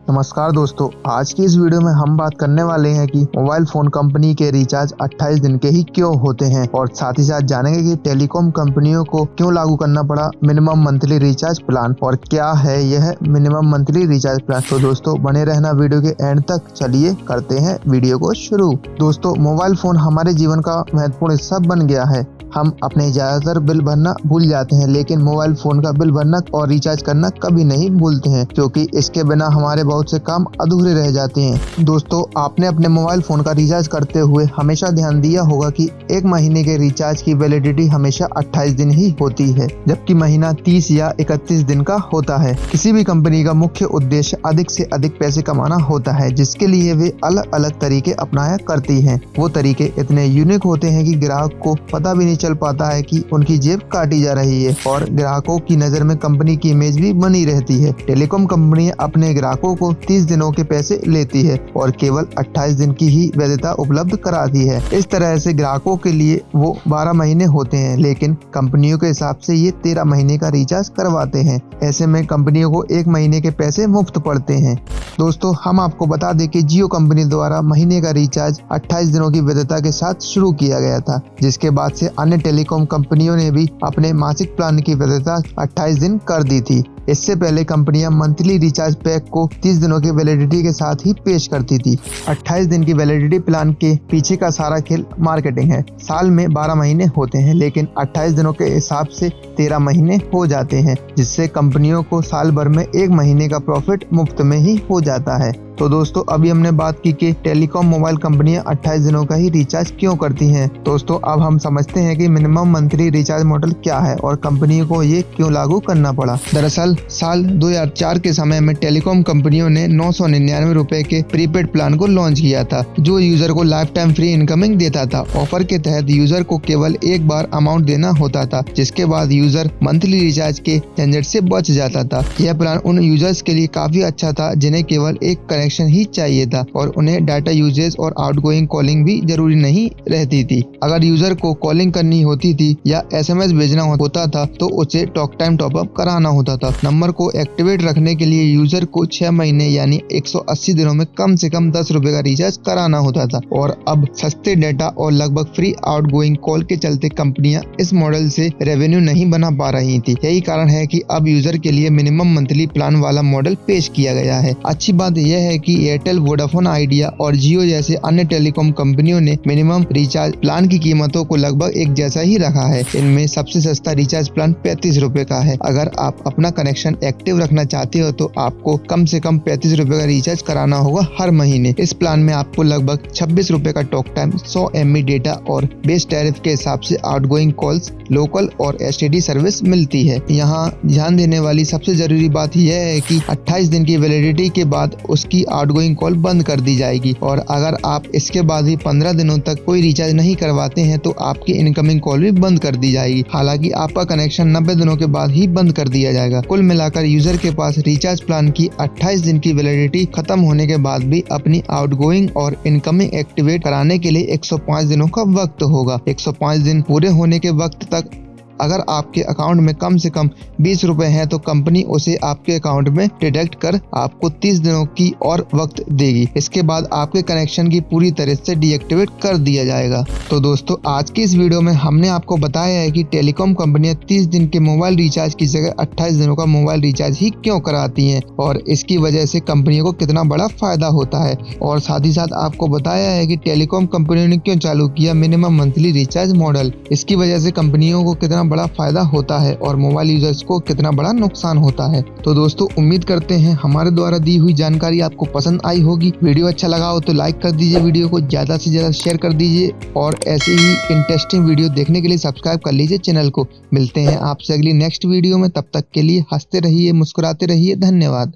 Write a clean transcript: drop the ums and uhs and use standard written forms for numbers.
नमस्कार दोस्तों, आज की इस वीडियो में हम बात करने वाले हैं कि मोबाइल फोन कंपनी के रिचार्ज 28 दिन के ही क्यों होते हैं और साथ ही साथ जानेंगे कि टेलीकॉम कंपनियों को क्यों लागू करना पड़ा मिनिमम मंथली रिचार्ज प्लान और क्या है यह मिनिमम मंथली रिचार्ज प्लान। तो दोस्तों बने रहना वीडियो के एंड तक। चलिए करते हैं वीडियो को शुरू। दोस्तों, मोबाइल फोन हमारे जीवन का महत्वपूर्ण हिस्सा बन गया है। हम अपने ज्यादातर बिल भरना भूल जाते हैं, लेकिन मोबाइल फोन का बिल भरना और रिचार्ज करना कभी नहीं भूलते हैं, क्योंकि इसके बिना हमारे बहुत से काम अधूरे रह जाते हैं। दोस्तों, आपने अपने मोबाइल फोन का रिचार्ज करते हुए हमेशा ध्यान दिया होगा कि एक महीने के रिचार्ज की वैलिडिटी हमेशा 28 दिन ही होती है, जबकि महीना 30 या 31 दिन का होता है। किसी भी कंपनी का मुख्य उद्देश्य अधिक से अधिक पैसे कमाना होता है, जिसके लिए वे अलग अलग तरीके अपनाया करती है। वो तरीके इतने यूनिक होते हैं कि ग्राहक को पता भी नहीं चल पाता है कि उनकी जेब काटी जा रही है और ग्राहकों की नजर में कंपनी की इमेज भी बनी रहती है। टेलीकॉम कंपनी अपने ग्राहकों को 30 दिनों के पैसे लेती है और केवल 28 दिन की ही वैधता उपलब्ध कराती है। इस तरह से ग्राहकों के लिए वो 12 महीने होते हैं, लेकिन कंपनियों के हिसाब से ये 13 महीने का रिचार्ज करवाते हैं। ऐसे में कंपनियों को एक महीने के पैसे मुफ्त पड़ते हैं। दोस्तों, हम आपको बता दें कि जियो कंपनी द्वारा महीने का रिचार्ज 28 दिनों की वैधता के साथ शुरू किया गया था, जिसके बाद से अन्य टेलीकॉम कंपनियों ने भी अपने मासिक प्लान की वैधता 28 दिन कर दी थी। इससे पहले कंपनियां मंथली रिचार्ज पैक को 30 दिनों की वैलिडिटी के साथ ही पेश करती थी। 28 दिन की वैलिडिटी प्लान के पीछे का सारा खेल मार्केटिंग है। साल में 12 महीने होते हैं, लेकिन 28 दिनों के हिसाब से 13 महीने हो जाते हैं, जिससे कंपनियों को साल भर में एक महीने का प्रॉफिट मुफ्त में ही हो जाता है। तो दोस्तों, अभी हमने बात की कि टेलीकॉम मोबाइल कंपनियां 28 दिनों का ही रिचार्ज क्यों करती हैं। दोस्तों, अब हम समझते हैं कि मिनिमम मंथली रिचार्ज मॉडल क्या है और कंपनियों को ये क्यों लागू करना पड़ा। दरअसल साल 2004 के समय में टेलीकॉम कंपनियों ने 999 रुपए के प्रीपेड प्लान को लॉन्च किया था, जो यूजर को लाइफ टाइम फ्री इनकमिंग देता था। ऑफर के तहत यूजर को केवल एक बार अमाउंट देना होता था, जिसके बाद यूजर मंथली रिचार्ज के झंझट से बच जाता था। यह प्लान उन यूजर्स के लिए काफी अच्छा था जिन्हें केवल एक कनेक्शन ही चाहिए था और उन्हें डाटा यूजेज और आउटगोइंग कॉलिंग भी जरूरी नहीं रहती थी। अगर यूजर को कॉलिंग करनी होती थी या SMS भेजना होता था तो उसे टॉक टाइम टॉपअप कराना होता था। नंबर को एक्टिवेट रखने के लिए यूजर को 6 महीने यानी 180 दिनों में कम से कम 10 रुपए का रिचार्ज कराना होता था। और अब सस्ते डेटा और लगभग फ्री आउटगोइंग कॉल के चलते कंपनियां इस मॉडल से रेवेन्यू नहीं बना पा रही थी। यही कारण है कि अब यूजर के लिए मिनिमम मंथली प्लान वाला मॉडल पेश किया गया है। अच्छी बात यह है कि एयरटेल, वोडाफोन आइडिया और जियो जैसे अन्य टेलीकॉम कंपनियों ने मिनिमम रिचार्ज प्लान की कीमतों को लगभग एक जैसा ही रखा है। इनमें सबसे सस्ता रिचार्ज प्लान 35 रुपए का है। अगर आप अपना कनेक्शन एक्टिव रखना चाहते हो तो आपको कम से कम 35 रुपए का रिचार्ज कराना होगा हर महीने। इस प्लान में आपको लगभग 26 रुपए का टॉक टाइम, 100 MB डेटा और बेस टैरिफ के हिसाब से आउटगोइंग कॉल्स, लोकल और STD सर्विस मिलती है। यहाँ ध्यान देने वाली सबसे जरूरी बात यह है कि 28 दिन की वैलिडिटी के बाद उसकी आउटगोइंग कॉल बंद कर दी जाएगी और अगर आप इसके बाद भी 15 दिनों तक कोई रिचार्ज नहीं करवाते हैं तो आपकी इनकमिंग कॉल भी बंद कर दी जाएगी। हालांकि आपका कनेक्शन 90 दिनों के बाद ही बंद कर दिया जाएगा। कुल मिलाकर यूजर के पास रिचार्ज प्लान की 28 दिन की वैलिडिटी खत्म होने के बाद भी अपनी आउटगोइंग और इनकमिंग एक्टिवेट कराने के लिए 105 दिनों का वक्त होगा। 105 दिन पूरे होने के वक्त तक अगर आपके अकाउंट में कम से कम 20 रुपए हैं तो कंपनी उसे आपके अकाउंट में डिडक्ट कर आपको 30 दिनों की और वक्त देगी। इसके बाद आपके कनेक्शन की पूरी तरह से डीएक्टिवेट कर दिया जाएगा। तो दोस्तों, आज की इस वीडियो में हमने आपको बताया है कि टेलीकॉम कंपनियां 30 दिन के मोबाइल रिचार्ज की जगह 28 दिनों का मोबाइल रिचार्ज ही क्यों कराती हैं और इसकी वजह से कंपनियों को कितना बड़ा फायदा होता है। और साथ ही साथ आपको बताया है कि टेलीकॉम कंपनियों ने क्यों चालू किया मिनिमम मंथली रिचार्ज मॉडल। इसकी वजह से कंपनियों को कितना बड़ा फायदा होता है और मोबाइल यूजर्स को कितना बड़ा नुकसान होता है। तो दोस्तों, उम्मीद करते हैं हमारे द्वारा दी हुई जानकारी आपको पसंद आई होगी। वीडियो अच्छा लगा हो तो लाइक कर दीजिए, वीडियो को ज्यादा से ज्यादा शेयर कर दीजिए और ऐसे ही इंटरेस्टिंग वीडियो देखने के लिए सब्सक्राइब कर लीजिए चैनल को। मिलते हैं आपसे अगली नेक्स्ट वीडियो में, तब तक के लिए हंसते रहिए, मुस्कुराते रहिए। धन्यवाद।